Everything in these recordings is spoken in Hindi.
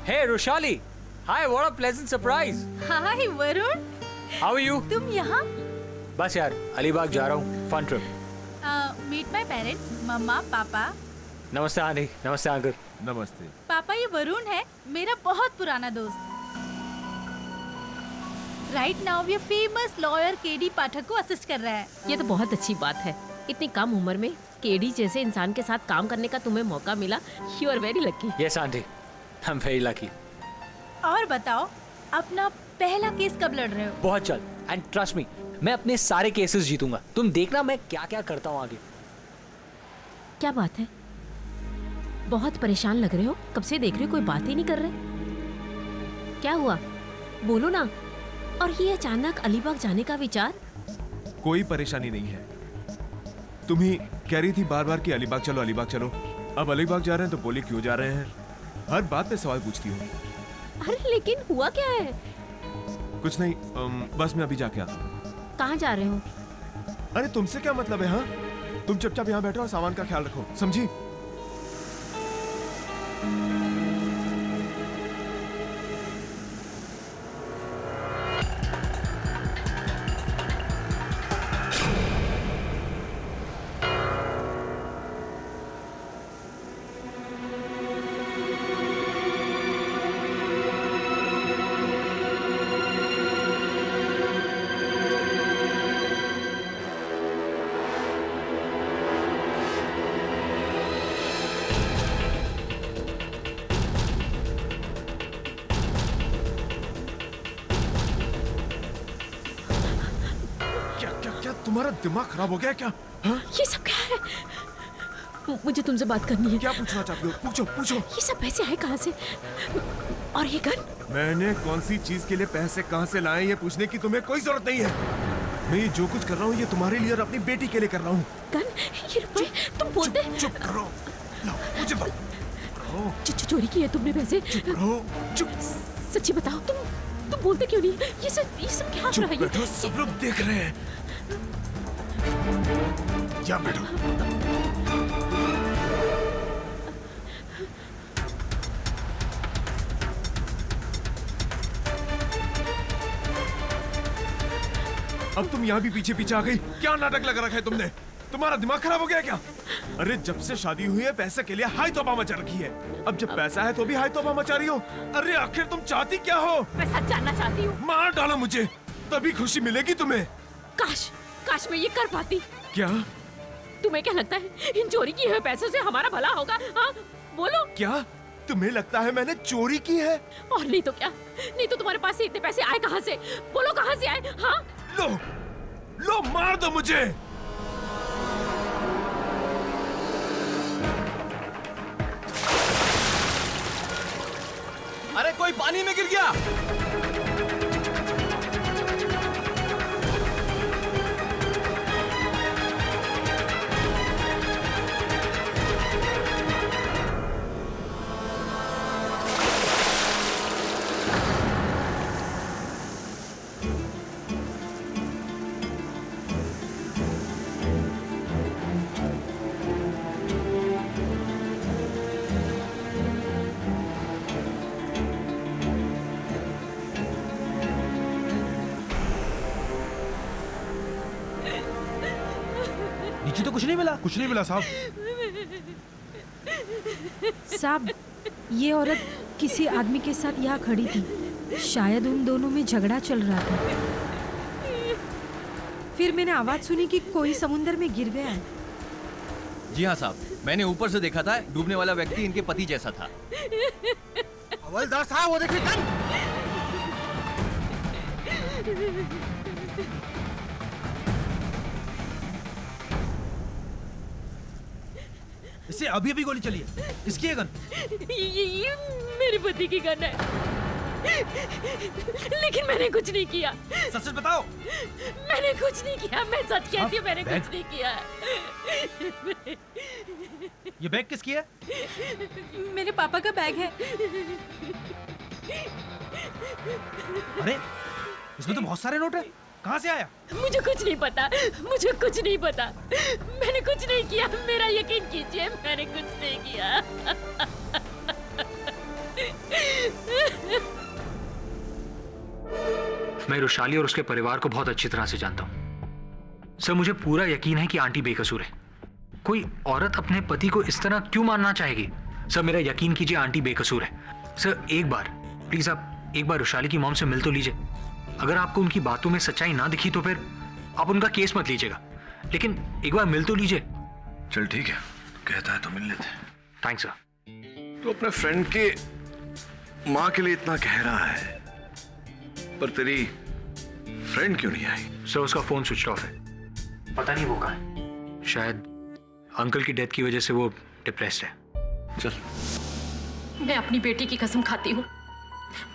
Hey Roshali, hi, what a pleasant surprise. Hi Varun, How are you? तुम यहाँ? बस यार अलीबाग जा रहा हूँ, fun trip. Meet my parents, मम्मा पापा। नमस्ते आंटी, नमस्ते अंकल। नमस्ते। पापा ये वरुण है, मेरा बहुत पुराना दोस्त। राइट नाउ ये फेमस लॉयर केडी पाठक को असिस्ट कर रहा है। ये तो बहुत अच्छी बात है। इतनी कम उम्र में केडी जैसे इंसान के साथ काम करने का तुम्हें मौका मिला। You are very lucky. Yes aunty, I'm very lucky. और बताओ, अपना पहला केस कब लड़ रहे हो? बहुत जल्द, एंड ट्रस्ट मी, मैं अपने सारे केसेस जीतूंगा। तुम देखना मैं क्या क्या करता हूँ आगे। क्या बात है, बहुत परेशान लग रहे हो। कब से देख रहे हो, कोई बात ही नहीं कर रहे। क्या हुआ, बोलो ना। और ये अचानक अलीबाग जाने का विचार? कोई परेशानी नहीं है। तुम ही कह रही थी बार बार कि अलीबाग चलो अलीबाग चलो। अब अलीबाग जा रहे हैं तो बोले क्यों जा रहे हैं। हर बात पे सवाल पूछती हो। अरे लेकिन हुआ क्या है? कुछ नहीं, बस मैं अभी जाके आता हूँ। कहाँ जा रहे हो? अरे तुमसे क्या मतलब है? हाँ, तुम चुपचाप यहाँ बैठो और सामान का ख्याल रखो, समझी? क्या तुम्हारा दिमाग खराब हो गया क्या? हाँ? ये सब क्या है? मुझे तुमसे बात करनी है। क्या पूछना चाहती हो? पूछो पूछो। ये सब पैसे आए कहाँ से? और ये गन? मैंने कौन सी चीज के लिए पैसे कहाँ से लाए ये पूछने की तुम्हें कोई जरूरत नहीं है। मैं ये जो कुछ कर रहा हूँ ये तुम्हारे लिए और अपनी बेटी के लिए कर रहा हूँ। गन? ये रुपए तुम बोलते? चुप करो। लो, मुझे दो। रहो, चोरी की है तुमने पैसे? चुप रहो, चुप। सच्ची बताओ, तुम बोलते क्यों नहीं? ये सब क्या हो रहा है? बैठो, सब लोग देख रहे हैं। क्या बैठो। अब तुम यहाँ भी पीछे पीछे आ गई। क्या नाटक लगा रखा है तुमने? तुम्हारा दिमाग खराब हो गया क्या? अरे जब से शादी हुई है पैसे के लिए हाय तौबा मचा रखी है। अब जब पैसा है तो भी हाय तौबा मचा रही हो। अरे आखिर तुम चाहती क्या हो? मैं सच जानना चाहती हूँ। मार डालो मुझे, तभी खुशी मिलेगी तुम्हें। काश मैं ये कर पाती। क्या? तुम्हें क्या लगता है इन चोरी किए हुए पैसों से हमारा भला होगा? हाँ बोलो। क्या तुम्हें लगता है मैंने चोरी की है? और नहीं तो क्या? नहीं तो तुम्हारे पास से इतने पैसे आए कहाँ से? बोलो कहाँ से आए? हाँ लो लो, मार दो मुझे। अरे कोई पानी में गिर गया। नीचे तो कुछ नहीं मिला। कुछ नहीं मिला साहब। साहब, ये औरत किसी आदमी के साथ यहाँ खड़ी थी। शायद उन दोनों में झगड़ा चल रहा था। फिर मैंने आवाज सुनी कि कोई समुंदर में गिर गया है। जी हाँ साहब, मैंने ऊपर से देखा था। डूबने वाला व्यक्ति इनके पति जैसा था। हवलदार साहब, वो देखिए गन। इससे अभी अभी गोली चली है। किसकी है गन? ये मेरे पति की गन है। लेकिन मैंने कुछ नहीं किया। सच सच बताओ। मैंने कुछ नहीं किया। मैं सच कहती हूँ, मैंने बैग? कुछ नहीं किया। ये बैग किसकी है? मेरे पापा का बैग है। अरे इसमें तो बहुत सारे नोट हैं। कहाँ से आया? मुझे कुछ नहीं पता। मुझे कुछ नहीं पता। मैंने कुछ नहीं किया। मेरा यकीन कीजिए, मैंने कुछ नहीं किया। मैं रुशाली और उसके परिवार को बहुत अच्छी तरह से जानता हूं। सर, मुझे पूरा यकीन है कि आंटी बेकसूर है। कोई औरत अपने पति को इस तरह क्यों मारना चाहेगी? सर, मेरा यकीन कीजिए, आंटी बेकसूर है। सर, एक बार प्लीज आप एक बार रुशाली की मॉम से मिल तो लीजिए। अगर आपको उनकी बातों में सच्चाई ना दिखी तो फिर आप उनका केस मत लीजिएगा, लेकिन एक बार मिल तो लीजिए। चल ठीक है, कहता है तो मिल लेते हैं। Thanks sir. तो अपने फ्रेंड के माँ के लिए इतना कह रहा है, पर तेरी फ्रेंड क्यों नहीं आई? सर, उसका फोन स्विच ऑफ है। पता नहीं वो कहाँ है। शायद अंकल की डेथ की वजह से वो डिप्रेस्ड है। चल। मैं अपनी बेटी की कसम खाती हूँ,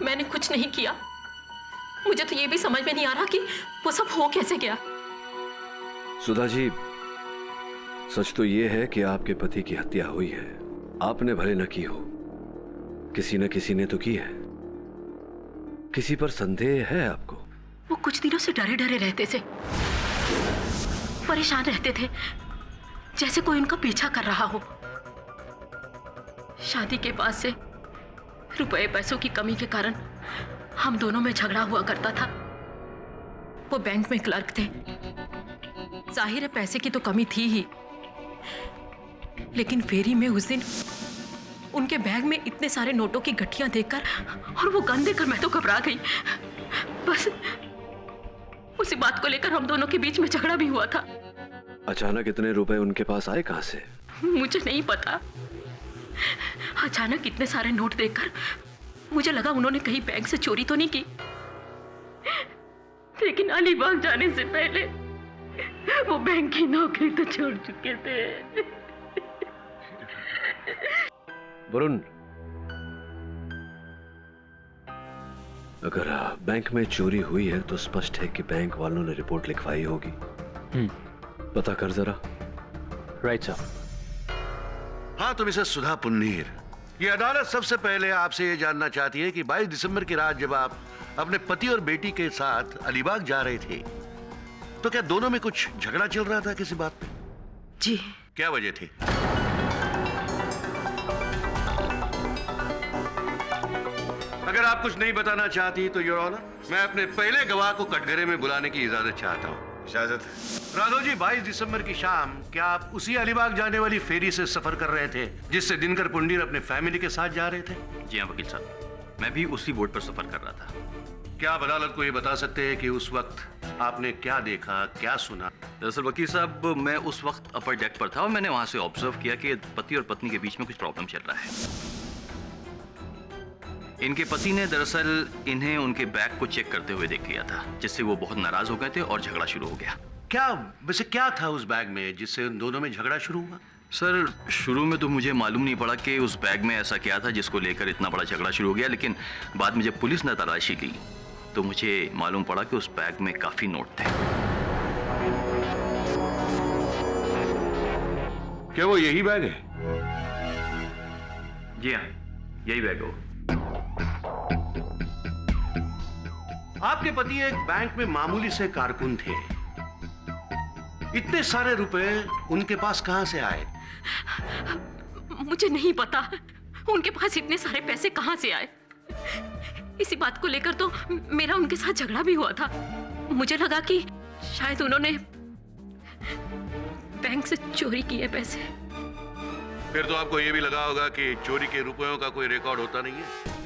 मैंने कुछ नहीं किया। मुझे तो ये भी समझ में नहीं आ रहा कि वो सब हो कैसे गया। सुधा जी, सच तो ये है कि आपके पति की हत्या हुई है। आपने भले न की हो, किसी न किसी ने तो की है। किसी पर संदेह है आपको? वो कुछ दिनों से डरे डरे रहते थे, परेशान रहते थे, जैसे कोई उनका पीछा कर रहा हो। शादी के बाद से रुपए पैसों की कमी के कारण हम दोनों में झगड़ा हुआ करता था। वो बैंक में क्लर्क थे, जाहिर है पैसे की तो कमी थी ही, लेकिन फेरी में उस दिन उनके बैग में इतने सारे नोटों की गठियां देखकर और वो गन देखकर मैं तो घबरा गई। बस उसी बात को लेकर हम दोनों के बीच में झगड़ा भी हुआ था। अचानक इतने रुपए उनके पास आए कहां से? मुझे नहीं पता, अचानक इतने सारे नोट देखकर मुझे लगा उन्होंने कहीं बैंक से चोरी तो नहीं की, लेकिन अलीबाग जाने से पहले वो बैंक की नौकरी तो छोड़ चुके थे। वरुण, अगर बैंक में चोरी हुई है तो स्पष्ट है कि बैंक वालों ने रिपोर्ट लिखवाई होगी। पता कर जरा। Right sir. हाँ, तो मिसेस सुधा पुन्नीर, ये अदालत सबसे पहले आपसे ये जानना चाहती है कि 22 दिसंबर की रात जब आप अपने पति और बेटी के साथ अलीबाग जा रहे थे, तो क्या दोनों में कुछ झगड़ा चल रहा था किसी बात पे? जी। क्या वजह थी? अगर आप कुछ नहीं बताना चाहती तो योर ऑनर, मैं अपने पहले गवाह को कटघरे में बुलाने की इजाजत चाहता हूँ। इजाजत है। राघव जी, 22 दिसंबर की शाम क्या आप उसी अलीबाग जाने वाली फेरी से सफर कर रहे थे जिससे दिनकर पुंडीर अपने फैमिली के साथ जा रहे थे? जी हाँ वकील साहब, मैं भी उसी बोट पर सफर कर रहा था। क्या आप अदालत को ये बता सकते हैं कि उस वक्त आपने क्या देखा, क्या सुना? दरअसल वकील साहब, मैं उस वक्त अपर डेक पर था और मैंने वहां से ऑब्जर्व किया कि पति और पत्नी के बीच में कुछ प्रॉब्लम चल रहा है। इनके पति ने दरअसल इन्हें उनके बैग को चेक करते हुए देख लिया था, जिससे वो बहुत नाराज हो गए थे और झगड़ा शुरू हो गया। क्या वैसे क्या था उस बैग में जिससे उन दोनों में झगड़ा शुरू हुआ? सर, शुरू में तो मुझे मालूम नहीं पड़ा कि उस बैग में ऐसा क्या था जिसको लेकर इतना बड़ा झगड़ा शुरू हो गया, लेकिन बाद में जब पुलिस ने तलाशी ली तो मुझे मालूम पड़ा कि उस बैग में काफी नोट थे। क्या वो यही बैग है? जी हाँ, यही बैग हो। आपके पति एक बैंक में मामूली से कारकुन थे, इतने सारे रुपए उनके पास कहां से आए? मुझे नहीं पता उनके पास इतने सारे पैसे कहां से आए। इसी बात को लेकर तो मेरा उनके साथ झगड़ा भी हुआ था। मुझे लगा कि शायद उन्होंने बैंक से चोरी किए पैसे। फिर तो आपको यह भी लगा होगा कि चोरी के रुपयों का कोई रिकॉर्ड होता नहीं है।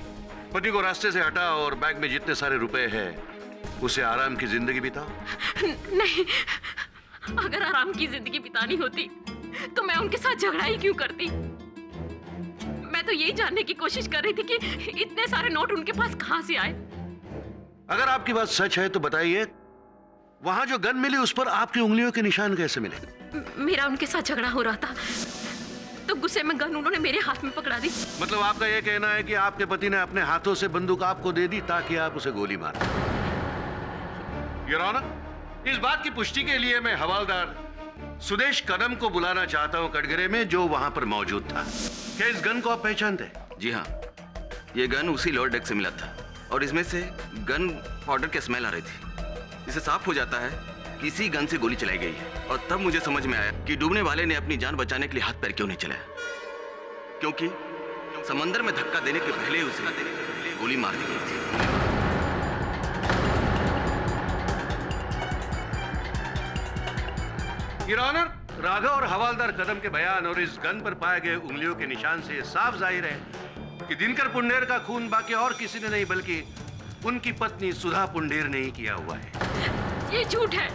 पति को रास्ते से हटा और बैग में जितने सारे रुपए हैं उसे आराम की जिंदगी बिताओ। नहीं, अगर आराम की जिंदगी बितानी होती तो मैं उनके साथ झगड़ा ही क्यों करती। मैं तो यही जानने की कोशिश कर रही थी कि इतने सारे नोट उनके पास कहां से आए। अगर आपकी बात सच है तो बताइए, वहां जो गन मिली उस पर आपकी उंगलियों के निशान कैसे मिले? मेरा उनके साथ झगड़ा हो रहा था तो गुस्से में गन उन्होंने मेरे हाथ में पकड़ा दी। मतलब आपका यह कहना है कि आपके पति ने अपने हाथों से बंदूक आपको दे दी ताकि आप उसे गोली मार। योर ऑनर, इस बात की पुष्टि के लिए मैं हवालदार सुदेश कदम को बुलाना चाहता हूं कटघरे में, जो वहां पर मौजूद था। क्या इस गन को आप पहचानते हैं? जी हाँ, ये गन उसी लोअर डेक से मिला था और इसमें से गन पाउडर की स्मेल आ रही थी। इससे साफ हो जाता है कि इसी गन से गोली चलाई गई है। और तब मुझे समझ में आया कि डूबने वाले ने अपनी जान बचाने के लिए हाथ पैर क्यों नहीं चलाया, क्योंकि समंदर में धक्का देने के पहले उसे गोली मार दी गई थी। योर ऑनर, राघव और हवालदार कदम के बयान और इस गन पर पाए गए उंगलियों के निशान से साफ जाहिर है कि दिनकर पुंडेर का खून बाकी और किसी ने नहीं बल्कि उनकी पत्नी सुधा पुंडेर ने ही किया हुआ है। ये झूठ है,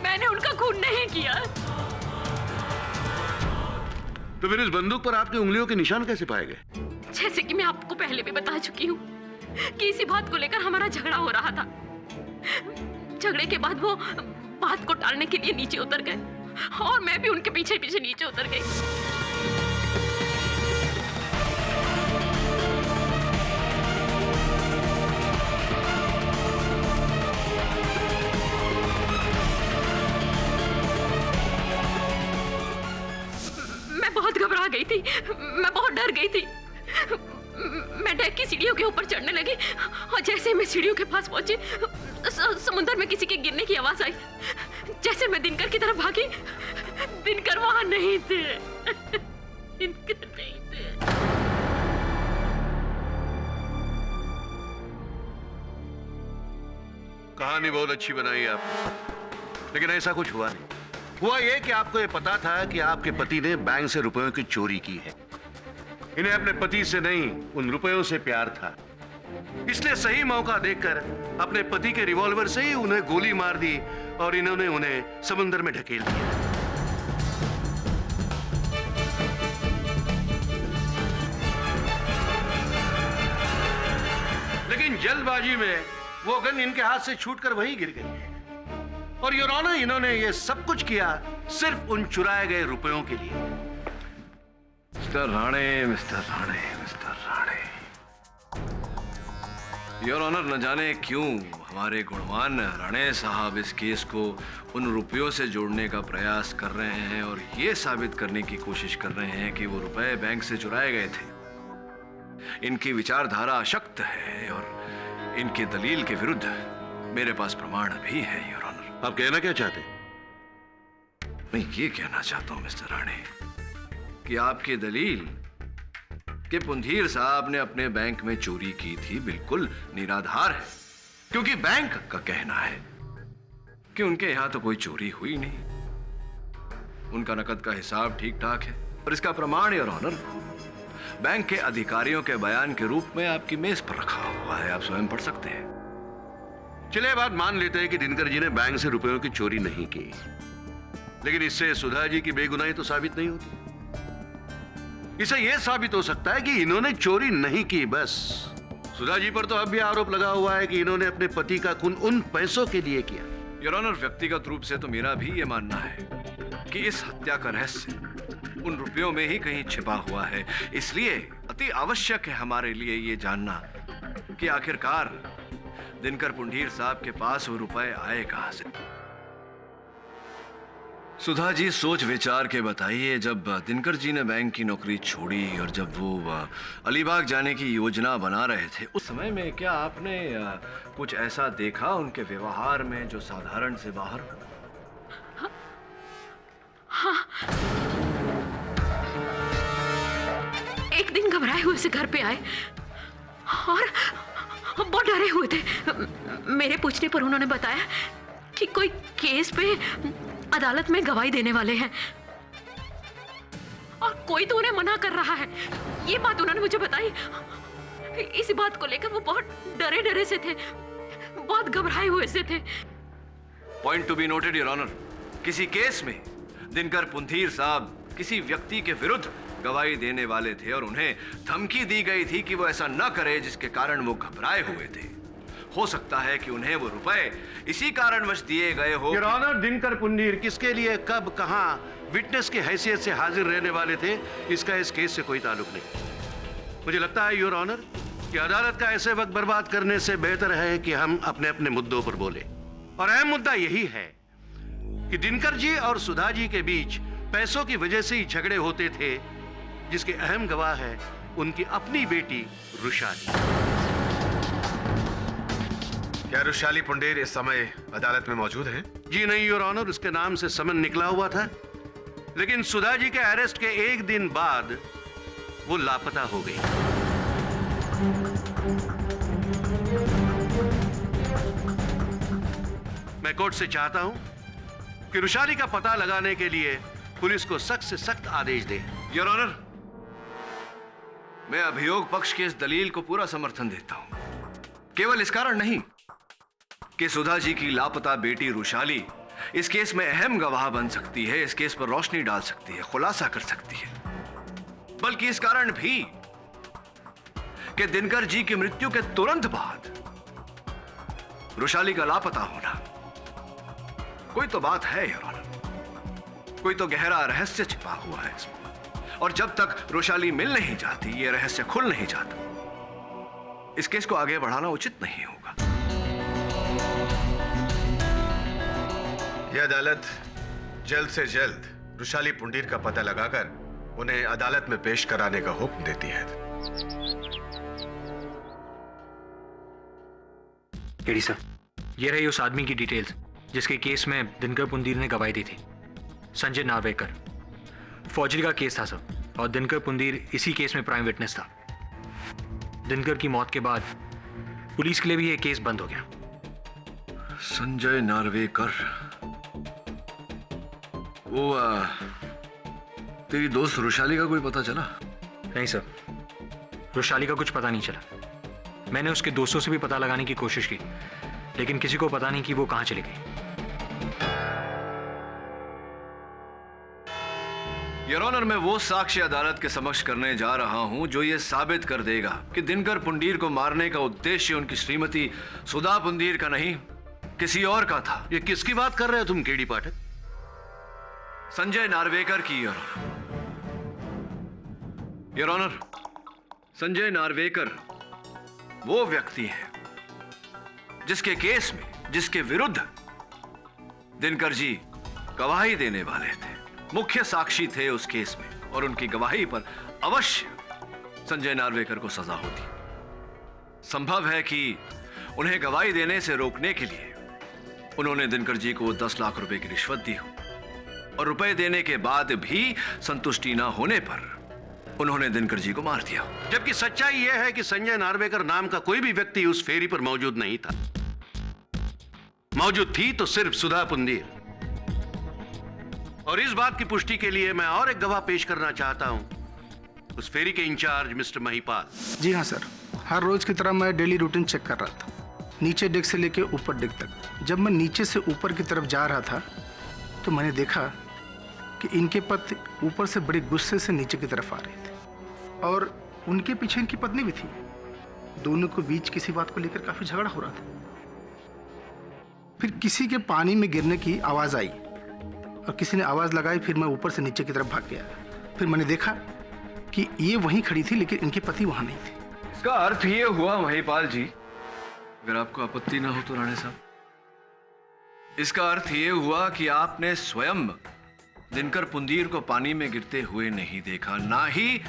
मैंने उनका खून नहीं किया। तो फिर इस बंदूक पर आपकी उंगलियों के निशान कैसे पाए गए? जैसे कि मैं आपको पहले भी बता चुकी हूँ कि इसी बात को लेकर हमारा झगड़ा हो रहा था। झगड़े के बाद वो बात को टालने के लिए नीचे उतर गए और मैं भी उनके पीछे पीछे नीचे उतर गई। मैं बहुत घबरा गई थी, मैं बहुत डर गई थी। मैं डेक की सीढ़ियों के ऊपर चढ़ने लगी और जैसे मैं सीढ़ियों के पास पहुंची, समुद्र में किसी के गिरने की आवाज आई। जैसे मैं दिनकर की तरफ भागी, दिनकर वहां नहीं थे। दिनकर नहीं थे। कहानी बहुत अच्छी बनाई आपने, लेकिन ऐसा कुछ हुआ नहीं। हुआ यह कि आपको यह पता था कि आपके पति ने बैंक से रुपयों की चोरी की है। इन्हें अपने पति से नहीं, उन रुपयों से प्यार था, इसलिए सही मौका देखकर अपने पति के रिवॉल्वर से ही उन्हें गोली मार दी और इन्होंने उन्हें समुद्र में ढकेल दिया। लेकिन जल्दबाजी में वो गन इनके हाथ से छूटकर वहीं गिर गई और योर ऑनर, इन्होंने ये सब कुछ किया सिर्फ उन चुराए गए रुपयों के लिए। Mister Rane, mister Rane, mister Rane, your honour, न जाने क्यों हमारे गुणवान राणे साहब इस केस को उन रुपयों से जोड़ने का प्रयास कर रहे हैं और ये साबित करने की कोशिश कर रहे हैं कि वो रुपए बैंक से चुराए गए थे। इनकी विचारधारा अशक्त है और इनकी दलील के विरुद्ध मेरे पास प्रमाण भी है, योर ऑनर। आप कहना क्या चाहते? मैं ये कहना चाहता हूं मिस्टर राणे कि आपकी दलील कि पुंधीर साहब ने अपने बैंक में चोरी की थी बिल्कुल निराधार है, क्योंकि बैंक का कहना है कि उनके यहां तो कोई चोरी हुई नहीं, उनका नकद का हिसाब ठीक ठाक है। और इसका प्रमाण, योर ऑनर, बैंक के अधिकारियों के बयान के रूप में आपकी मेज पर रखा हुआ है, आप स्वयं पढ़ सकते हैं। चलिए बात मान लेते हैं कि दिनकर जी ने बैंक से रुपयों की चोरी नहीं की, लेकिन इससे सुधा जी की बेगुनाही तो साबित नहीं होती। इसे यह साबित हो सकता है कि इन्होंने चोरी नहीं की, बस सुधा जी पर तो अब भी आरोप लगा हुआ है कि इन्होंने अपने पति का खून उन पैसों के लिए किया। योर ऑनर, व्यक्तिगत रूप से तो मेरा भी यह मानना है कि इस हत्या का रहस्य उन रुपयों में ही कहीं छिपा हुआ है। इसलिए अति आवश्यक है हमारे लिए ये जानना कि आखिरकार दिनकर पुंडीर साहब के पास वो रुपए आए कहां से। सुधा जी, सोच विचार के बताइए, जब दिनकर जी ने बैंक की नौकरी छोड़ी और जब वो अलीबाग जाने की योजना बना रहे थे, उस समय में क्या आपने कुछ ऐसा देखा उनके व्यवहार में जो साधारण से बाहर हो? हाँ। एक दिन घबराए हुए से घर पे आए और बहुत डरे हुए थे। मेरे पूछने पर उन्होंने बताया कि कोई केस पे अदालत में गवाही देने वाले हैं और कोई तो उन्हें मना कर रहा है। ये बात उन्होंने मुझे बताई। इस बात को लेकर वो बहुत डरे डरे से थे, बहुत घबराए हुए से थे। Point to be noted, your honour, किसी केस में दिनकर पुंधीर साहब किसी व्यक्ति के विरुद्ध गवाही देने वाले थे और उन्हें धमकी दी गई थी कि वो ऐसा न करे जिसके कारण वो घबराए हुए थे। हो सकता है कि उन्हें वो रुपए इसी कारणवश दिए गए हो। योर ऑनर, दिनकर पुंडीर किसके लिए, कब, कहां विटनेस की हैसियत से हाजिर रहने वाले थे, इसका इस केस से कोई ताल्लुक नहीं। मुझे लगता है योर ऑनर कि अदालत का ऐसे वक्त बर्बाद करने से बेहतर है कि हम अपने अपने मुद्दों पर बोले। और अहम मुद्दा यही है कि दिनकर जी और सुधा जी के बीच पैसों की वजह से ही झगड़े होते थे, जिसके अहम गवाह है उनकी अपनी बेटी रुशाली। क्या रुशाली पुंडेर इस समय अदालत में मौजूद हैं? जी नहीं योर ऑनर, उसके नाम से समन निकला हुआ था, लेकिन सुधा जी के अरेस्ट के एक दिन बाद वो लापता हो गई। मैं कोर्ट से चाहता हूं कि रुशाली का पता लगाने के लिए पुलिस को सख्त से सख्त आदेश दे। योर ऑनर, मैं अभियोग पक्ष की इस दलील को पूरा समर्थन देता हूं, केवल इस कारण नहीं कि सुधा जी की लापता बेटी रुशाली इस केस में अहम गवाह बन सकती है, इस केस पर रोशनी डाल सकती है, खुलासा कर सकती है, बल्कि इस कारण भी कि दिनकर जी की मृत्यु के तुरंत बाद रुशाली का लापता होना कोई तो बात है योर ऑनर, कोई तो गहरा रहस्य छिपा हुआ है इसमें, और जब तक रुशाली मिल नहीं जाती, ये रहस्य खुल नहीं जाता, इस केस को आगे बढ़ाना उचित नहीं होगा। यह अदालत जल्द से जल्द रुशाली पुंडीर का पता लगाकर उन्हें अदालत में पेश कराने का हुक्म देती है। केडी सर, ये रही उस आदमी की डिटेल्स जिसके केस में दिनकर पुंडीर ने गवाही दी थी। संजय नार्वेकर। फौजरी का केस था सर, और दिनकर पुंडीर इसी केस में प्राइम विटनेस था। दिनकर की मौत के बाद पुलिस के लिए भी ये केस बंद हो गया। संजय नार्वेकर, वो तेरी दोस्त रुशाली का कोई पता चला? नहीं सर, रुशाली का कुछ पता नहीं चला। मैंने उसके दोस्तों से भी पता लगाने की कोशिश की, लेकिन किसी को पता नहीं कि वो कहां चली गई। योर ऑनर, मैं वो साक्ष्य अदालत के समक्ष करने जा रहा हूं जो ये साबित कर देगा कि दिनकर पुंडीर को मारने का उद्देश्य उनकी श्रीमती सुधा पुंडीर का नहीं, किसी और का था। ये किसकी बात कर रहे हो तुम केडी पाठक? संजय नार्वेकर की योर ऑनर, संजय नार्वेकर वो व्यक्ति है जिसके केस में, जिसके विरुद्ध दिनकर जी गवाही देने वाले थे, मुख्य साक्षी थे उस केस में, और उनकी गवाही पर अवश्य संजय नार्वेकर को सजा होती। संभव है कि उन्हें गवाही देने से रोकने के लिए उन्होंने दिनकर जी को 10 लाख रुपए की रिश्वत दी हो, और रुपए देने के बाद भी संतुष्टि न होने पर उन्होंने दिनकर जी को मार दिया। जबकि सच्चाई यह है कि संजय नार्वेकर नाम का कोई भी व्यक्ति उस फेरी पर मौजूद नहीं था। मौजूद थी तो सिर्फ सुधा पुंडीर। और इस बात की पुष्टि के लिए मैं और एक गवाह पेश करना चाहता हूं, उस फेरी के इंचार्ज मिस्टर महिपाल। जी हाँ सर, हर रोज की तरह मैं डेली रूटीन चेक कर रहा था, नीचे डेक से लेकर ऊपर डेक तक। जब मैं नीचे से ऊपर की तरफ जा रहा था तो मैंने देखा कि इनके पति ऊपर से बड़े गुस्से से नीचे की तरफ आ रहे थे, और उनके पीछे इनकी पत्नी भी थी। दोनों को बीच किसी बात को लेकर काफी झगड़ा हो रहा था। फिर किसी के पानी में गिरने की आवाज आई और किसी ने आवाज लगाई। फिर मैं ऊपर से नीचे की तरफ भाग गया। फिर मैंने देखा कि ये वहीं खड़ी थी, लेकिन इनके पति वहां नहीं थे। इसका अर्थ ये हुआ महिपाल जी, अगर आपको आपत्ति ना हो तो राणे साहब, इसका अर्थ ये हुआ कि आपने स्वयं दिनकर पुंडीर को पानी में गिरते हुए नहीं देखा, ना ही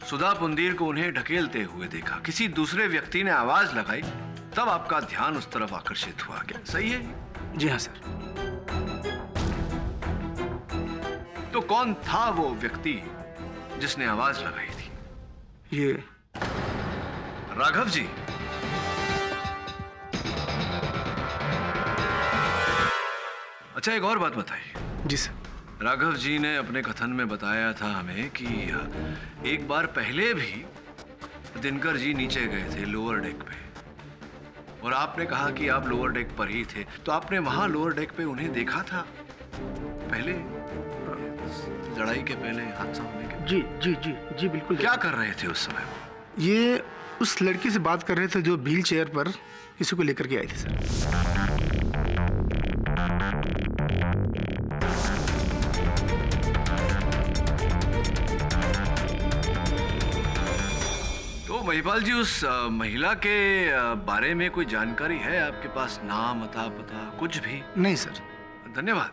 सुधा पुंडीर को उन्हें ढकेलते हुए देखा। किसी दूसरे व्यक्ति ने आवाज लगाई, तब आपका ध्यान उस तरफ आकर्षित हुआ। क्या सही है? जी हाँ सर। तो कौन था वो व्यक्ति जिसने आवाज लगाई थी? ये राघव जी। अच्छा, एक और बात बताइए। जी सर। राघव जी ने अपने कथन में बताया था हमें कि एक बार पहले भी दिनकर जी नीचे गए थे लोअर डेक पे, और आपने कहा कि आप लोअर डेक पर ही थे, तो आपने वहां लोअर डेक पे उन्हें देखा था पहले, लड़ाई के पहले, हादसा होने के? जी जी जी जी बिल्कुल। क्या कर रहे थे उस समय? ये उस लड़की से बात कर रहे थे जो व्हील चेयर पर किसी को लेकर के आई थी सर। तो महिपाल जी, उस महिला के बारे में कोई जानकारी है आपके पास? नाम, अता, पता, कुछ भी? नहीं सर। धन्यवाद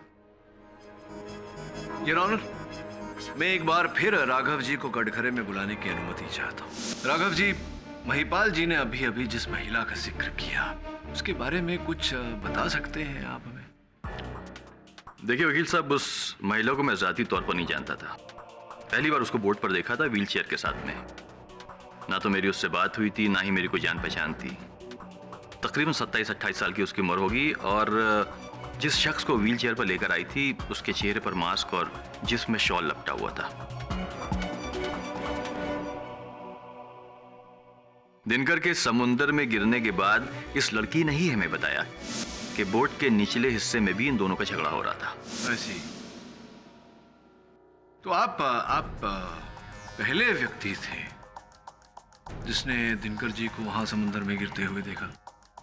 योर ऑनर। मैं एक बार फिर राघव जी को कटघरे में बुलाने की अनुमति चाहता हूँ। राघव जी, महिपाल जी ने अभी अभी जिस महिला का जिक्र किया, उसके बारे में कुछ बता सकते हैं आप हमें? देखिए वकील साहब, उस महिला को मैं ज़ाती तौर पर नहीं जानता था। पहली बार उसको बोर्ड पर देखा था व्हील चेयर के साथ में। ना तो मेरी उससे बात हुई थी, ना ही मेरी कोई जान पहचान थी। तकरीबन 27-28 साल की उसकी उम्र होगी, और जिस शख्स को व्हीलचेयर पर लेकर आई थी उसके चेहरे पर मास्क और जिस्म में शॉल लपटा हुआ था। दिनकर के समुंदर में गिरने के बाद इस लड़की ने ही हमें बताया कि बोट के निचले हिस्से में भी इन दोनों का झगड़ा हो रहा था। ऐसी तो आप पहले व्यक्ति थे जिसने दिनकर जी को वहां समुद्र में गिरते हुए देखा।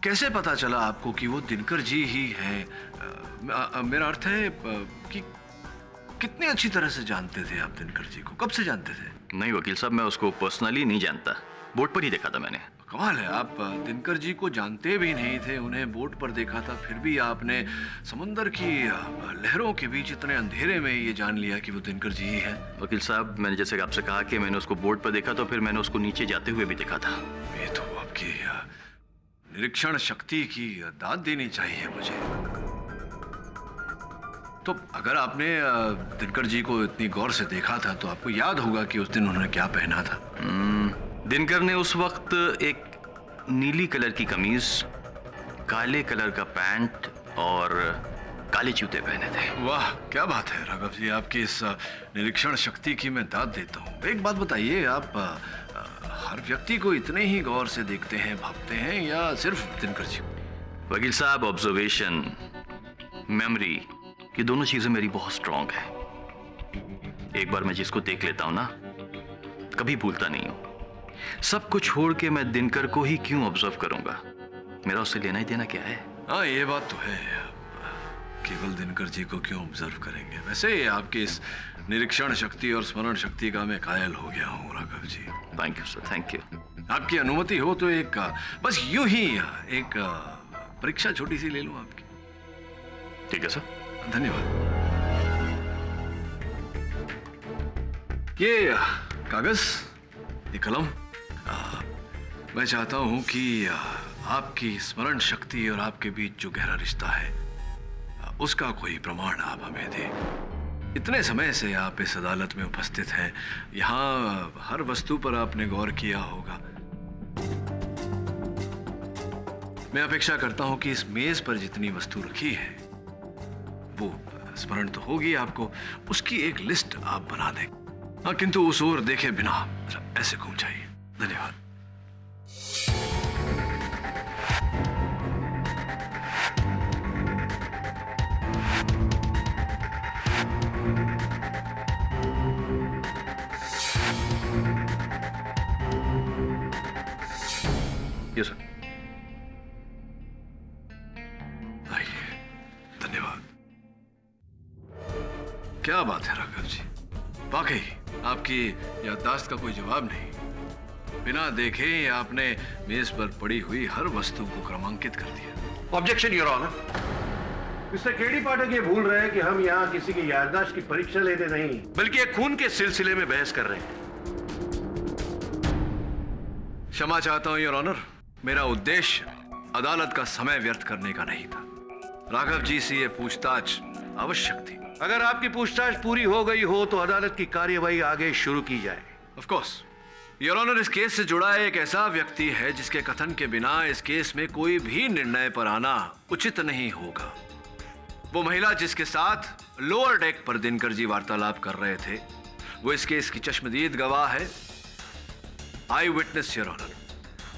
कैसे पता चला आपको कि वो दिनकर जी ही है? मेरा अर्थ है कि कितनी अच्छी तरह से जानते थे आप दिनकर जी को? कब से जानते थे? नहीं वकील साहब, मैं उसको पर्सनली नहीं जानता, बोट पर ही देखा था मैंने। कमाल है, आप दिनकर जी को जानते भी नहीं थे, उन्हें बोट पर देखा था, फिर भी आपने समुंदर की लहरों के बीच इतने अंधेरे में ये जान लिया कि वो दिनकर जी ही है। वकील साहब, मैंने जैसे कि आपसे कहा कि मैंने उसको बोट पर देखा तो फिर मैंने उसको नीचे जाते हुए भी देखा था। ये तो आपकी निरीक्षण शक्ति की दाद देनी चाहिए मुझे। तो अगर आपने दिनकर जी को इतनी गौर से देखा था तो आपको याद होगा कि उस दिन उन्होंने क्या पहना था। दिनकर ने उस वक्त एक नीली कलर की कमीज, काले कलर का पैंट और काले जूते पहने थे। वाह क्या बात है राघव जी, आपकी इस निरीक्षण शक्ति की मैं दाद देता हूँ। एक बात बताइए, आप हर व्यक्ति को इतने ही गौर से देखते हैं, भापते हैं, या सिर्फ दिनकर जी? वकील साहब, ऑब्जर्वेशन, मेमोरी, ये दोनों चीजें मेरी बहुत स्ट्रांग है। एक बार मैं जिसको देख लेता हूं ना, कभी भूलता नहीं हूं। सब कुछ छोड़ के मैं दिनकर को ही क्यों ऑब्जर्व करूंगा? मेरा उससे लेना ही देना क्या है? हाँ ये बात तो है, केवल दिनकर जी को क्यों ऑब्जर्व करेंगे? वैसे आपकी इस निरीक्षण शक्ति और स्मरण शक्ति का मैं कायल हो गया हूँ Raghav ji. Thank you sir, thank you. आपकी अनुमति हो तो एक बस यूं ही एक परीक्षा छोटी सी ले लूं आपकी? ठीक है सर। धन्यवाद। ये कागज, ये कलम, मैं चाहता हूं कि आपकी स्मरण शक्ति और आपके बीच जो गहरा रिश्ता है उसका कोई प्रमाण आप हमें दें। इतने समय से आप इस अदालत में उपस्थित हैं, यहाँ हर वस्तु पर आपने गौर किया होगा। मैं अपेक्षा करता हूं कि इस मेज पर जितनी वस्तु रखी है वो स्मरण तो होगी आपको, उसकी एक लिस्ट आप बना दें। हाँ, किंतु उस ओर देखे बिना ऐसे घूम जाइए। धन्यवाद। Yes sir. आइए, धन्यवाद। क्या बात है राघव जी, वाकई आपकी याददाश्त का कोई जवाब नहीं। बिना देखे आपने मेज पर पड़ी हुई हर वस्तु को क्रमांकित कर दिया। Objection your honour. Mister KD Pathak ये भूल रहे हैं कि हम यहाँ किसी की याददाश्त की परीक्षा लेने नहीं, बल्कि एक खून के सिलसिले में बहस कर रहे हैं। क्षमा चाहता हूं योर ऑनर, मेरा उद्देश्य अदालत का समय व्यर्थ करने का नहीं था। राघव जी से ये पूछताछ आवश्यक थी। अगर आपकी पूछताछ पूरी हो गई हो तो अदालत की कार्यवाही आगे शुरू की जाए। ऑफ कोर्स योर ऑनर, इस केस से जुड़ा एक ऐसा व्यक्ति है जिसके कथन के बिना इस केस में कोई भी निर्णय पर आना उचित नहीं होगा। वो महिला जिसके साथ लोअर डेक पर दिनकर जी वार्तालाप कर रहे थे, वो इस केस की चश्मदीद गवाह है, आई विटनेस योर ऑनर,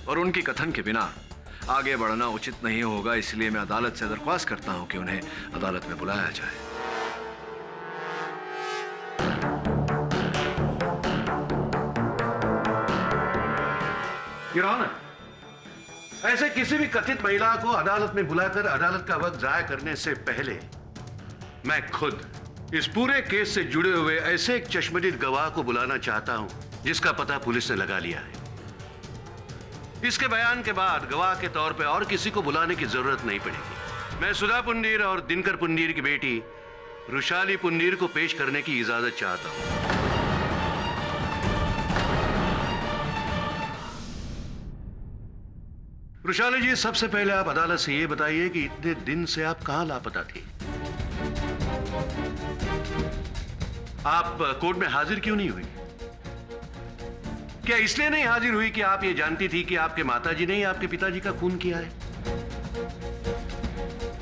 और उनकी कथन के बिना आगे बढ़ना उचित नहीं होगा। इसलिए मैं अदालत से दरख्वास्त करता हूं कि उन्हें अदालत में बुलाया जाए। योर ऑनर, ऐसे किसी भी कथित महिला को अदालत में बुलाकर अदालत का वक्त जाया करने से पहले मैं खुद इस पूरे केस से जुड़े हुए ऐसे एक चश्मदीद गवाह को बुलाना चाहता हूं जिसका पता पुलिस ने लगा लिया है। इसके बयान के बाद गवाह के तौर पे और किसी को बुलाने की जरूरत नहीं पड़ेगी। मैं सुधा पुंडीर और दिनकर पुंडीर की बेटी रुशाली पुंडीर को पेश करने की इजाजत चाहता हूं। रुशाली जी, सबसे पहले आप अदालत से ये बताइए कि इतने दिन से आप कहां लापता थी? आप कोर्ट में हाजिर क्यों नहीं हुई? क्या इसलिए नहीं हाजिर हुई कि आप ये जानती थी कि आपके माताजी ने ही आपके पिताजी का खून किया है?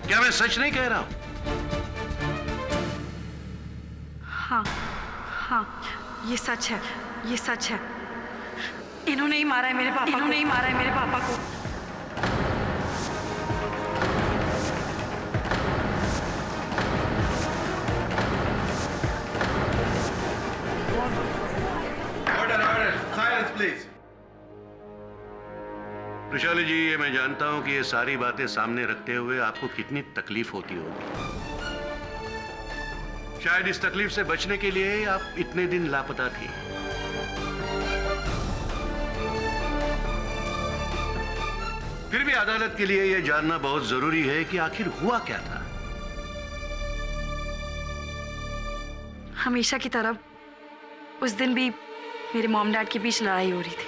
क्या मैं सच नहीं कह रहा हूं? हाँ हाँ, ये सच है, ये सच है। इन्होंने ही मारा है मेरे पापा को। इन्होंने ही मारा है मेरे पापा को। Silence please. वैशाली जी, ये मैं जानता हूं कि ये सारी बातें सामने रखते हुए आपको कितनी तकलीफ होती होगी। शायद इस तकलीफ से बचने के लिए ही आप इतने दिन लापता थी। फिर भी अदालत के लिए यह जानना बहुत जरूरी है कि आखिर हुआ क्या था। हमेशा की तरह उस दिन भी मेरे मॉम डैड के बीच लड़ाई हो रही थी।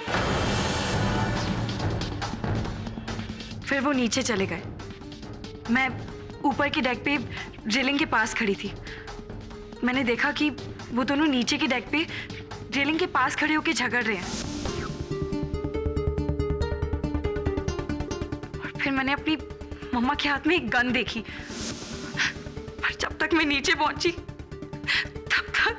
फिर वो नीचे चले गए। मैं ऊपर के डेक पे रेलिंग के पास खड़ी थी। मैंने देखा कि वो दोनों नीचे के डेक पे रेलिंग के पास खड़े होकर झगड़ रहे हैं। और फिर मैंने अपनी मम्मा के हाथ में एक गन देखी। पर जब तक मैं नीचे पहुंची तब तक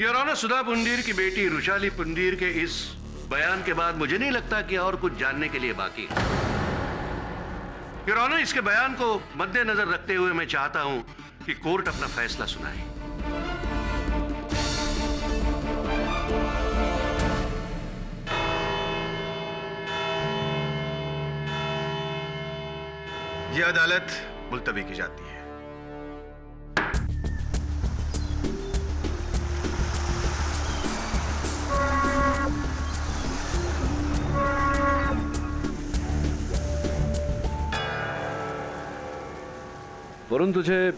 योर ऑनर, सुधा पुंडीर की बेटी रुशाली पुंडीर के इस बयान के बाद मुझे नहीं लगता कि और कुछ जानने के लिए बाकी है। योर ऑनर, इसके बयान को मद्देनजर रखते हुए मैं चाहता हूं कि कोर्ट अपना फैसला सुनाए। यह अदालत मुलतवी की जाती है। वरुण, तुझे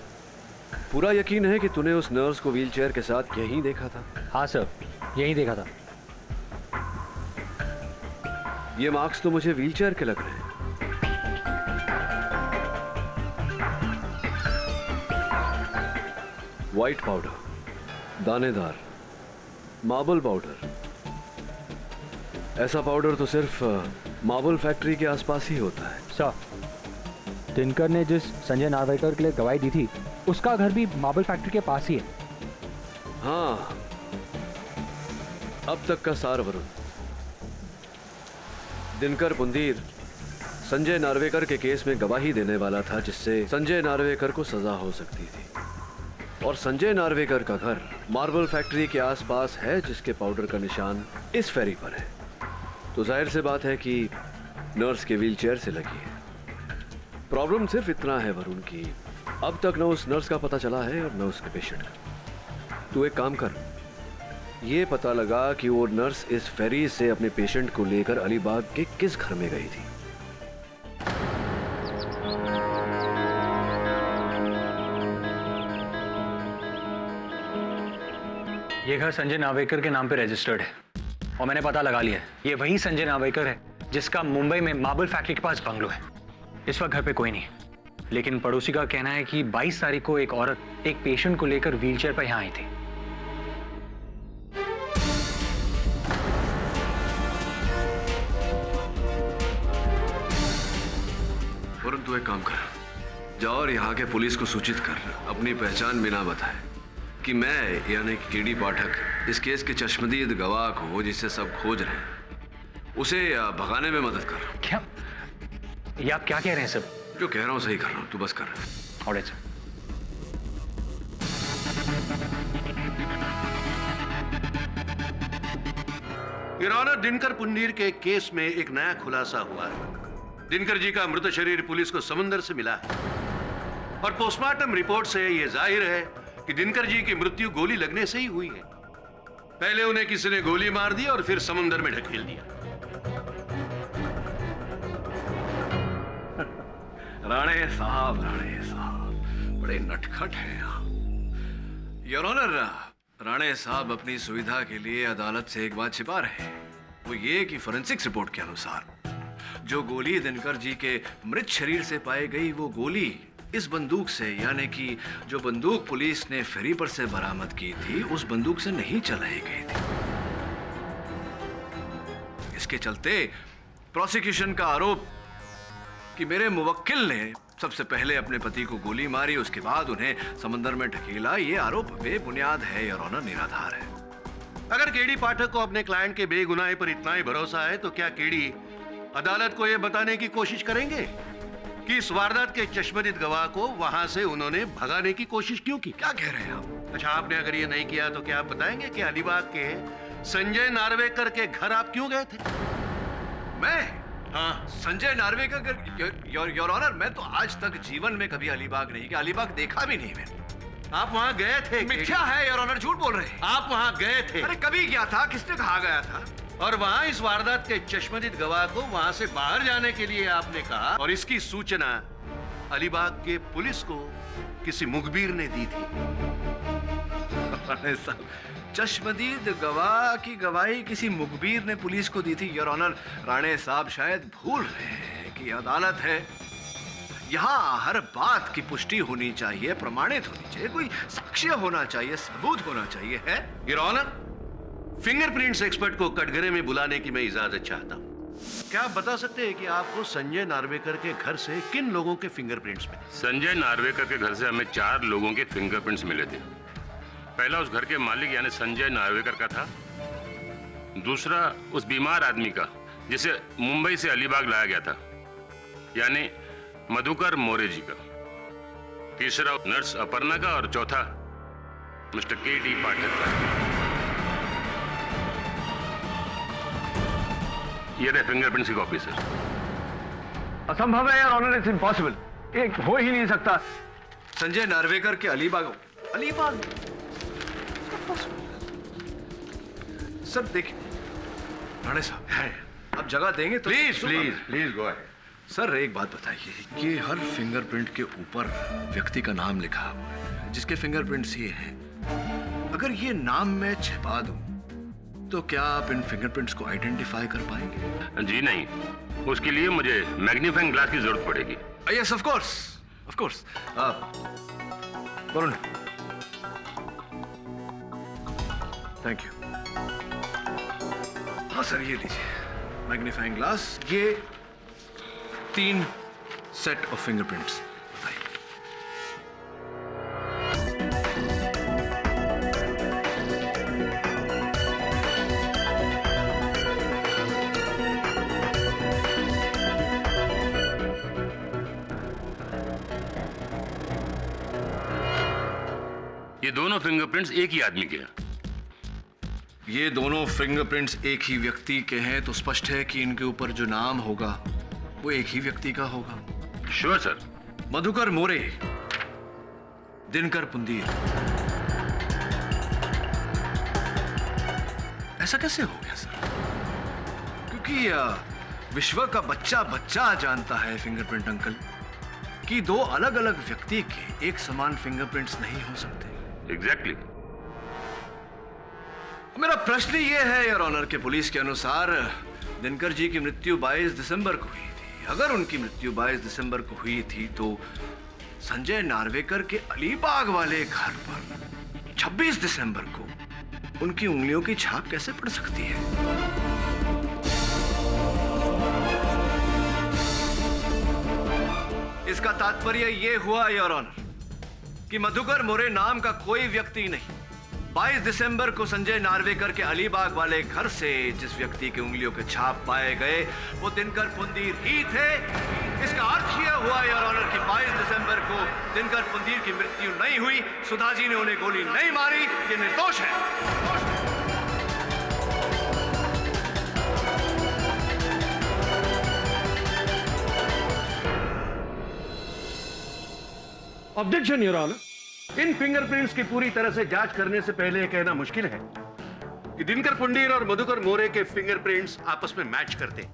पूरा यकीन है कि तूने उस नर्स को व्हीलचेयर के साथ यहीं देखा था? हाँ सर, यहीं देखा था। ये मार्क्स तो मुझे व्हीलचेयर के लग रहे हैं। व्हाइट पाउडर, दानेदार, मार्बल पाउडर। ऐसा पाउडर तो सिर्फ मार्बल फैक्ट्री के आसपास ही होता है। सर, दिनकर ने जिस संजय नार्वेकर के लिए गवाही दी थी उसका घर भी मार्बल फैक्ट्री के पास ही है। हाँ, अब तक का सार वरुण। दिनकर पुंडीर संजय नार्वेकर के केस में गवाही देने वाला था, जिससे संजय नार्वेकर को सजा हो सकती थी। और संजय नार्वेकर का घर मार्बल फैक्ट्री के आसपास है, जिसके पाउडर का निशान इस फेरी पर है। तो जाहिर सी बात है कि नर्स के व्हीलचेयर से लगी है। प्रॉब्लम सिर्फ इतना है वरुण कि अब तक न उस नर्स का पता चला है और न उसके पेशेंट का। तू एक काम कर, ये पता लगा कि वो नर्स इस फेरी से अपने पेशेंट को लेकर अलीबाग के किस घर में गई थी। ये घर संजय नार्वेकर के नाम पे रजिस्टर्ड है और मैंने पता लगा लिया है, ये वही संजय नार्वेकर है जिसका मुंबई में मार्बल फैक्ट्री के पास बंगलो है। इस वक्त घर पे कोई नहीं है, लेकिन पड़ोसी का कहना है कि 22 तारीख को एक औरत एक पेशेंट को लेकर व्हीलचेयर पर यहां आई थी। वरुण, तू एक काम कर, जाओ और यहाँ के पुलिस को सूचित कर, अपनी पहचान बिना बताए, कि मैं यानी केडी पाठक इस केस के चश्मदीद गवाह को, जिसे सब खोज रहे हैं, उसे भगाने में मदद कर। क्या ये आप क्या कह रहे हैं सर? जो कह रहा हूँ सही कर रहा हूँ, तू बस कर। Alright sir. Your honour, Dinkar Pundir के केस में एक नया खुलासा हुआ है। दिनकर जी का मृत शरीर पुलिस को समुद्र से मिला है और पोस्टमार्टम रिपोर्ट से यह जाहिर है कि दिनकर जी की मृत्यु गोली लगने से ही हुई है। पहले उन्हें किसी ने गोली मार दी और फिर समुद्र में ढकेल दिया। राणे साहब बड़े नटखट हैं आप। योर ऑनर, राणे साहब अपनी सुविधा के लिए अदालत से एक बात छिपा रहे हैं। वो ये कि फोरेंसिक्स रिपोर्ट के अनुसार जो गोली दिनकर जी के मृत शरीर से पाई गई, वो गोली इस बंदूक से, यानी कि जो बंदूक पुलिस ने फेरी पर से बरामद की थी, उस बंदूक से नहीं चलाई गई थी। इसके चलते प्रोसिक्यूशन का आरोप कि मेरे मुवक्किल ने सबसे पहले अपने पति को गोली मारी, उसके बाद उन्हें समंदर में ढकेला, ये आरोप बेबुनियाद है योर ऑनर, निराधार है। अगर केडी पाठक को अपने क्लाइंट के बेगुनाही पर इतना ही भरोसा है तो क्या केडी अदालत को यह बताने की कोशिश करेंगे कि इस वारदात के चश्मदीद गवाह को वहां से उन्होंने भगाने की कोशिश क्यों की? क्या कह रहे हैं आप? अच्छा, आपने अगर ये नहीं किया तो क्या आप बताएंगे कि अलीबाग के संजय नार्वेकर के घर आप क्यों गए थे? मैं? हाँ, संजय नार्वेकर? योर ऑनर, मैं तो आज तक जीवन में कभी अलीबाग नहीं गया, अलीबाग देखा भी नहीं मैंने। आप वहां गए थे? मिथ्या है योर ऑनर, झूठ बोल रहे हैं। आप वहां गए थे? अरे कभी गया था? किसने कहा गया था? और वहां इस वारदात के चश्मदीद गवाह को वहां से बाहर जाने के लिए आपने कहा, और इसकी सूचना अलीबाग के पुलिस को किसी मुखबिर ने दी थी। चश्मदीद गवाह की गवाही किसी मुखबिर ने पुलिस को दी थी? योर ऑनर, राणे साहब शायद भूल रहे हैं कि अदालत है, यहाँ हर बात की पुष्टि होनी चाहिए, प्रमाणित होनी चाहिए, कोई साक्ष्य होना चाहिए, सबूत होना चाहिए। है योर ऑनर, फिंगरप्रिंट्स एक्सपर्ट को कटघरे में बुलाने की मैं इजाजत चाहता हूँ। क्या आप बता सकते हैं कि आपको संजय नार्वेकर के घर से किन लोगों के फिंगरप्रिंट्स मिले? संजय नार्वेकर के घर से हमें 4 लोगों के फिंगरप्रिंट्स मिले थे। पहला उस घर के मालिक यानी संजय नार्वेकर का था, दूसरा उस बीमार आदमी का जिसे मुंबई से अलीबाग लाया गया था यानी मधुकर मोरे जी का, तीसरा नर्स अपर्णा का, और चौथा मिस्टर केडी पाठक का। ये रहे फिंगरप्रिंट्स की कॉपी सर। असंभव है यार ऑनर, इट्स इम्पॉसिबल, एक हो ही नहीं सकता। संजय नार्वेकर के अलीबाग सर देखिए राणे साहब है, अब जगह देंगे तो please please please go ahead. Sir एक बात बताइए कि हर फिंगरप्रिंट के ऊपर व्यक्ति का नाम लिखा हुआ है जिसके फिंगरप्रिंट्स ये हैं। अगर ये नाम मैं छिपा दूं तो क्या आप इन फिंगरप्रिंट्स को आइडेंटिफाई कर पाएंगे? जी नहीं, उसके लिए मुझे मैग्नीफाइंग ग्लास की जरूरत पड़ेगी। Yes of course, of course. Varun, thank you. हाँ सर, ये लीजिए मैग्नीफाइंग ग्लास, ये 3 सेट ऑफ फिंगरप्रिंट्स। ये दोनों फिंगरप्रिंट्स एक ही आदमी के हैं। ये दोनों फिंगरप्रिंट्स एक ही व्यक्ति के हैं तो स्पष्ट है कि इनके ऊपर जो नाम होगा वो एक ही व्यक्ति का होगा। Sure sir. मधुकर मोरे, दिनकर पुंदीर। ऐसा कैसे हो गया सर? क्योंकि विश्व का बच्चा बच्चा जानता है फिंगरप्रिंट अंकल कि 2 अलग अलग व्यक्ति के एक समान फिंगरप्रिंट्स नहीं हो सकते। एग्जैक्टली। मेरा प्रश्न ये है योर ऑनर के पुलिस के अनुसार दिनकर जी की मृत्यु 22 दिसंबर को हुई थी। अगर उनकी मृत्यु 22 दिसंबर को हुई थी तो संजय नार्वेकर के अलीबाग वाले घर पर 26 दिसंबर को उनकी उंगलियों की छाप कैसे पड़ सकती है? इसका तात्पर्य यह हुआ योर ऑनर कि मधुकर मोरे नाम का कोई व्यक्ति नहीं 22 दिसंबर को संजय नार्वेकर के अलीबाग वाले घर से जिस व्यक्ति के उंगलियों के छाप पाए गए वो दिनकर पुंदीर ही थे। इसका अर्थ यह हुआ योर ऑनर कि 22 दिसंबर को दिनकर पुंदीर की मृत्यु नहीं हुई, सुधा जी ने उन्हें गोली नहीं मारी, ये निर्दोष है। ऑब्जेक्शन योर ऑनर, इन फिंगरप्रिंट्स की पूरी तरह से जांच करने से पहले यह कहना मुश्किल है कि दिनकर पुंडीर और मधुकर मोरे के फिंगरप्रिंट्स आपस में मैच करते हैं।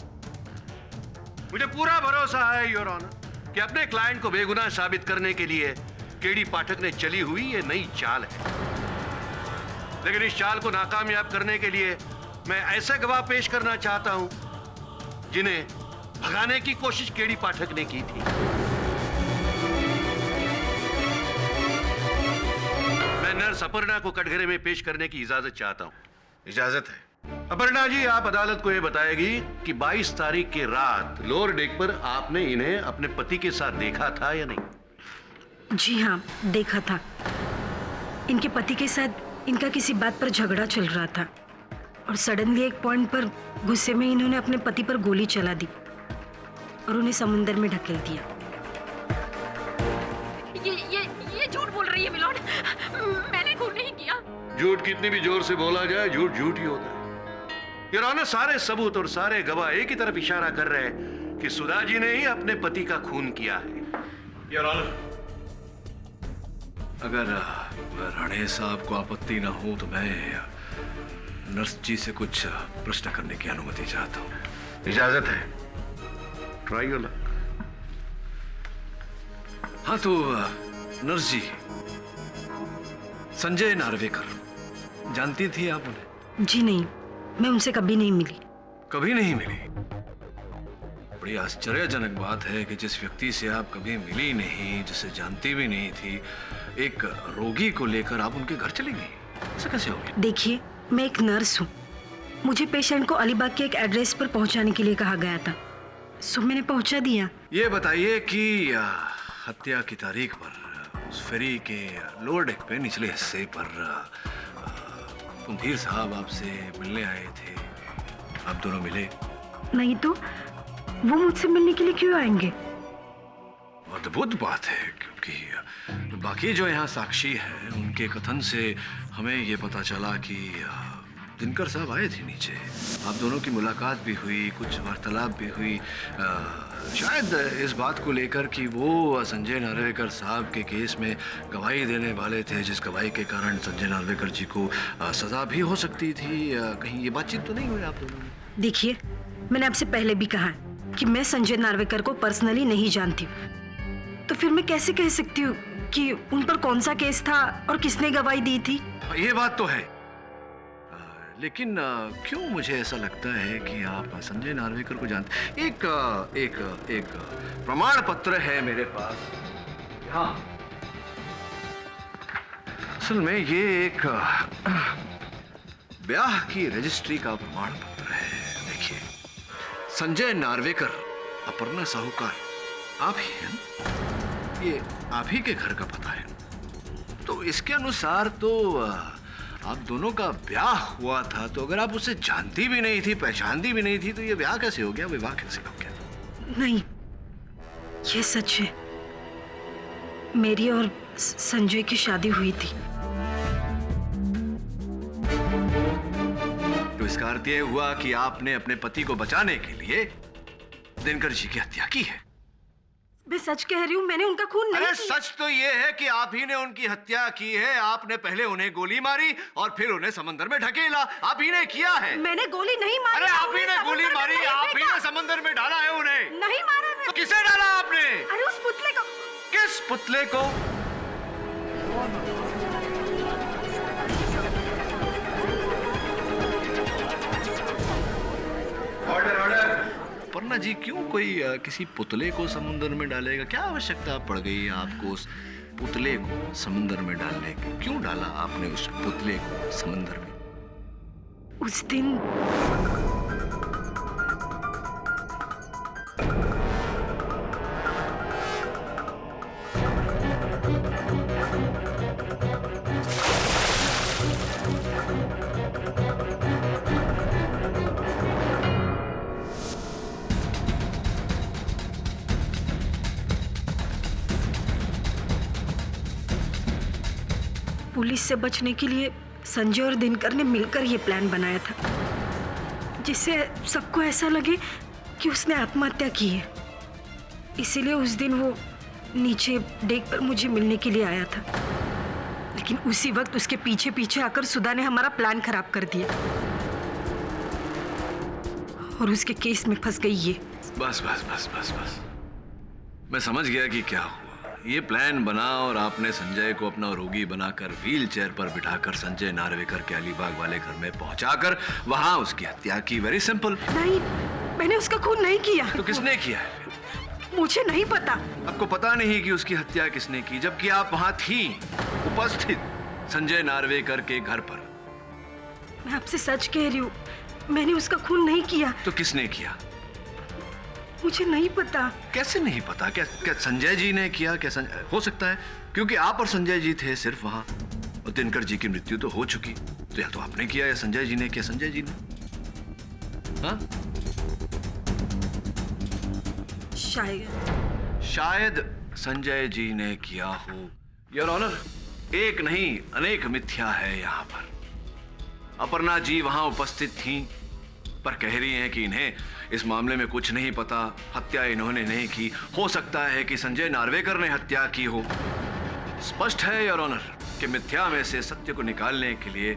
मुझे पूरा भरोसा है योर ऑनर कि अपने क्लाइंट को बेगुनाह साबित करने के लिए केडी पाठक ने चली हुई ये नई चाल है, लेकिन इस चाल को नाकामयाब करने के लिए मैं ऐसे गवाह पेश करना चाहता हूं जिन्हें भगाने की कोशिश केडी पाठक ने की थी। मैं नर्स अपर्णा को कटघरे में पेश करने की इजाजत चाहता हूं। इजाजत है? अपर्णा जी, आप अदालत को यह बताएगी कि 22 तारीख की रात लोअर डेक पर आपने इन्हें अपने पति के साथ देखा था या नहीं? जी हाँ, देखा था। इनके पति के साथ इनका किसी बात पर झगड़ा चल रहा था और सडनली एक पॉइंट पर गुस्से में इन्होंने अपने पति पर गोली चला दी और उन्हें समुंदर में ढकेल दिया। ये झूठ बोल रही है मिलोड, मैंने खून नहीं किया। झूठ कितनी भी जोर से बोला जाए, झूठ झूठ ही होता है। योर ऑनर, सारे सबूत और सारे गवाह एक ही तरफ इशारा कर रहे हैं कि सुधा जी ने ही अपने पति का खून किया है। योर ऑनर, अगर राणे साहब को आपत्ति ना हो तो मैं नर्स जी से कुछ प्रश्न करने की अनुमति चाहता हूँ। इजाजत है? Try your luck. हाँ तो नर्स जी, संजय नार्वेकर जानती थी आप उन्हें? जी नहीं, मैं उनसे कभी नहीं मिली। कभी नहीं मिली? बड़ी आश्चर्यजनक बात है कि जिस व्यक्ति से आप कभी मिली नहीं, जिसे जानती भी नहीं थी, एक रोगी को लेकर आप उनके घर चली गई। ऐसा कैसे हो गया? देखिए, मैं एक नर्स हूँ। मुझे पेशेंट को अलीबाग के एक एड्रेस पर पहुंचाने के लिए कहा गया था, सो मैंने पहुंचा दिया। ये बताइए कि हत्या की तारीख पर उस फेरी के लोअर डेक पे निचले हिस्से पर कुंधीर साहब आपसे मिलने आए थे, आप दोनों मिले? नहीं तो वो मुझसे मिलने के लिए क्यों आएंगे? अद्भुत बात है, क्योंकि बाकी जो यहाँ साक्षी है उनके कथन से हमें ये पता चला कि दिनकर साहब आए थे नीचे, आप दोनों की मुलाकात भी हुई, कुछ वार्तालाप भी हुई, शायद इस बात को लेकर कि वो संजय नार्वेकर साहब के केस में गवाही देने वाले थे, जिस गवाही के कारण संजय नार्वेकर जी को सजा भी हो सकती थी। कहीं ये बातचीत तो नहीं हुई आप दोनों में? देखिए, मैंने आपसे पहले भी कहा कि मैं संजय नार्वेकर को पर्सनली नहीं जानती हूँ, तो फिर मैं कैसे कह सकती हूँ कि उन पर कौन सा केस था और किसने गवाही दी थी? ये बात तो है, लेकिन क्यों मुझे ऐसा लगता है कि आप संजय नार्वेकर को जानते? एक प्रमाण पत्र है मेरे पास। हाँ, असल में ये एक ब्याह की रजिस्ट्री का प्रमाण पत्र है। देखिए, संजय नार्वेकर, अपर्णा साहूकार आप ही हैं, ये आप ही के घर का पता है। तो इसके अनुसार तो आप दोनों का ब्याह हुआ था, तो अगर आप उसे जानती भी नहीं थी, पहचानती भी नहीं थी, तो ये ब्याह कैसे हो गया, विवाह कैसे हो गया? नहीं, ये सच है, मेरी और संजय की शादी हुई थी। तो इसका अर्थ यह हुआ कि आपने अपने पति को बचाने के लिए दिनकर जी की हत्या की है। मैं सच कह रही हूँ, मैंने उनका खून नहीं किया। किया। सच तो ये है कि आप ही ने उनकी हत्या की है। आपने पहले उन्हें गोली मारी और फिर उन्हें समंदर में ढकेला, आप ही ने किया है। मैंने गोली नहीं मारी। अरे आप ही ने गोली मारी, आप ही ने समंदर में डाला है उन्हें। नहीं मारा मैं। तो किसे डाला आपने? अरे उस पुतले को। किस पुतले को? Order order. अपर्णा जी, क्यों कोई किसी पुतले को समुद्र में डालेगा? क्या आवश्यकता पड़ गई आपको उस पुतले को समुद्र में डालने की? क्यों डाला आपने उस पुतले को समुद्र में? उस दिन पुलिस से बचने के लिए संजय और दिनकर ने मिलकर ये प्लान बनाया था, जिससे सबको ऐसा लगे कि उसने आत्महत्या की है। इसीलिए उस दिन वो नीचे डेक पर मुझे मिलने के लिए आया था, लेकिन उसी वक्त उसके पीछे पीछे आकर सुधा ने हमारा प्लान खराब कर दिया और उसके केस में फंस गई ये। बस बस बस बस बस, मैं समझ गया कि क्या हुआ। ये प्लान बना और आपने संजय को अपना रोगी बनाकर व्हील चेयर पर बिठाकर संजय नार्वेकर के अलीबाग वाले घर में पहुंचाकर वहां उसकी हत्या की। Very simple. नहीं, मैंने उसका खून नहीं किया। तो किसने किया है? मुझे नहीं पता। आपको पता नहीं कि उसकी हत्या किसने की, जबकि आप वहां थी, उपस्थित संजय नार्वेकर के घर पर? मैं आपसे सच कह रही हूँ, मैंने उसका खून नहीं किया। तो किसने किया? मुझे नहीं पता। कैसे नहीं पता? क्या संजय जी ने किया? हो सकता है क्योंकि आप और संजय जी थे सिर्फ वहां, और दिनकर जी की मृत्यु तो हो चुकी, तो या तो आपने किया या संजय जी ने किया। संजय जी ने? हाँ? शायद संजय जी ने किया हो। योर ऑनर, एक नहीं अनेक मिथ्या है यहाँ पर। अपर्णा जी वहां उपस्थित थीं, पर कह रही हैं कि इन्हें इस मामले में कुछ नहीं पता, हत्या इन्होंने नहीं की। हो सकता है कि संजय नार्वेकर ने हत्या की हो। स्पष्ट है योर ऑनर कि मिथ्या में से सत्य को निकालने के लिए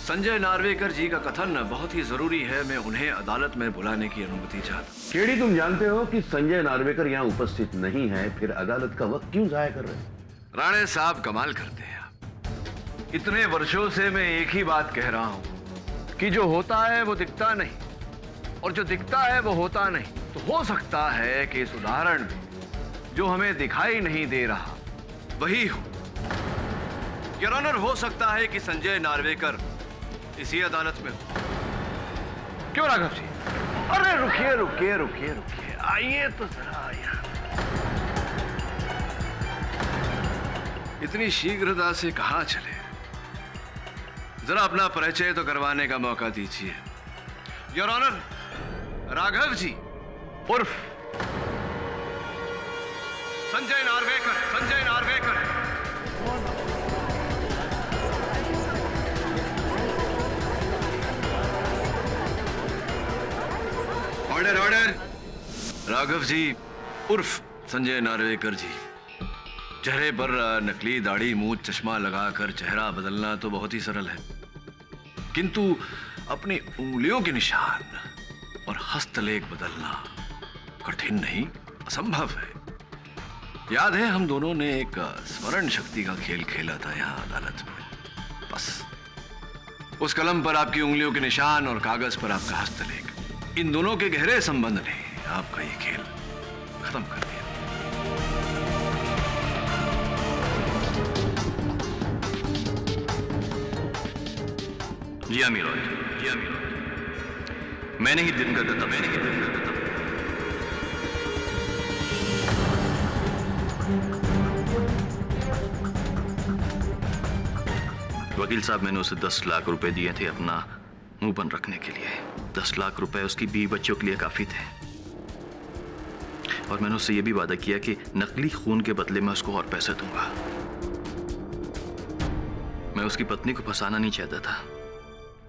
संजय नार्वेकर जी का कथन बहुत ही जरूरी है। मैं उन्हें अदालत में बुलाने की अनुमति चाहता। केडी, तुम जानते हो कि संजय नार्वेकर यहाँ उपस्थित नहीं है, फिर अदालत का वक्त क्यों जाया कर रहे हैं? राणे साहब कमाल करते हैं आप। इतने वर्षों से मैं एक ही बात कह रहा हूं कि जो होता है वो दिखता नहीं, और जो दिखता है वो होता नहीं। तो हो सकता है कि इस उदाहरण में जो हमें दिखाई नहीं दे रहा वही हो। योर ऑनर, हो सकता है कि संजय नार्वेकर इसी अदालत में हो। क्यों राघव जी? अरे रुकिए रुकिए रुकिए रुकिए, आइए तो जरा यहाँ। इतनी शीघ्रता से कहां चले? जरा अपना परिचय तो करवाने का मौका दीजिए। योर ऑनर, राघव जी उर्फ संजय नार्वेकर। संजय नार्वेकर। Order order. राघव जी उर्फ संजय नार्वेकर जी। चेहरे पर नकली दाढ़ी, मूंछ, चश्मा लगाकर चेहरा बदलना तो बहुत ही सरल है, किंतु अपनी उंगलियों के निशान और हस्तलेख बदलना कठिन नहीं, असंभव है। याद है हम दोनों ने एक स्मरण शक्ति का खेल खेला था यहाँ अदालत में। बस उस कलम पर आपकी उंगलियों के निशान और कागज पर आपका हस्तलेख, इन दोनों के गहरे संबंध ने आपका ये खेल खत्म कर दिया। जी हाँ मिलोड, जी हाँ मिलोड, मैंने ही दिन का कथा, मैंने ही दिन का कथा। वकील साहब, मैंने उसे 10 लाख रुपए दिए थे अपना मुंह बंद रखने के लिए। 10 लाख रुपए उसकी 20 बच्चों के लिए काफी थे, और मैंने उससे यह भी वादा किया कि नकली खून के बदले में उसको और पैसे दूंगा। मैं उसकी पत्नी को फंसाना नहीं चाहता था,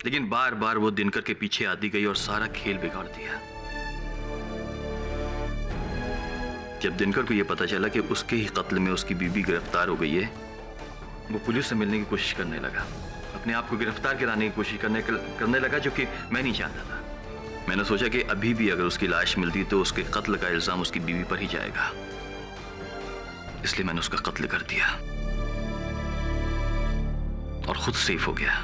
लेकिन बार बार वो दिनकर के पीछे आती गई और सारा खेल बिगाड़ दिया। जब दिनकर को यह पता चला कि उसके ही कत्ल में उसकी बीवी गिरफ्तार हो गई है, वो पुलिस से मिलने की कोशिश करने लगा, अपने आप को गिरफ्तार कराने की कोशिश करने लगा, जो कि मैं नहीं चाहता था। मैंने सोचा कि अभी भी अगर उसकी लाश मिलती तो उसके कत्ल का इल्जाम उसकी बीवी पर ही जाएगा, इसलिए मैंने उसका कत्ल कर दिया और खुद सेफ हो गया।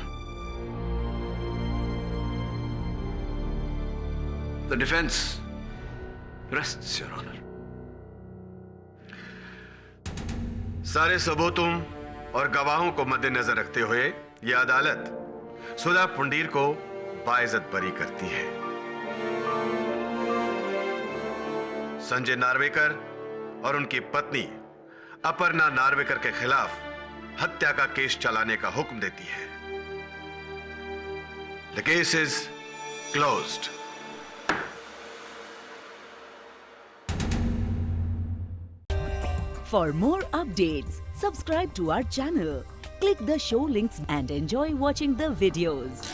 The defense rests, Your Honor. सारे सबूतों और गवाहों को मद्देनजर रखते हुए यह अदालत सुधा पुंडीर को बाइज्जत बरी करती है। संजय नार्वेकर और उनकी पत्नी अपर्णा नार्वेकर के खिलाफ हत्या का केस चलाने का हुक्म देती है। The case is closed. For more updates, subscribe to our channel, click the show links and enjoy watching the videos.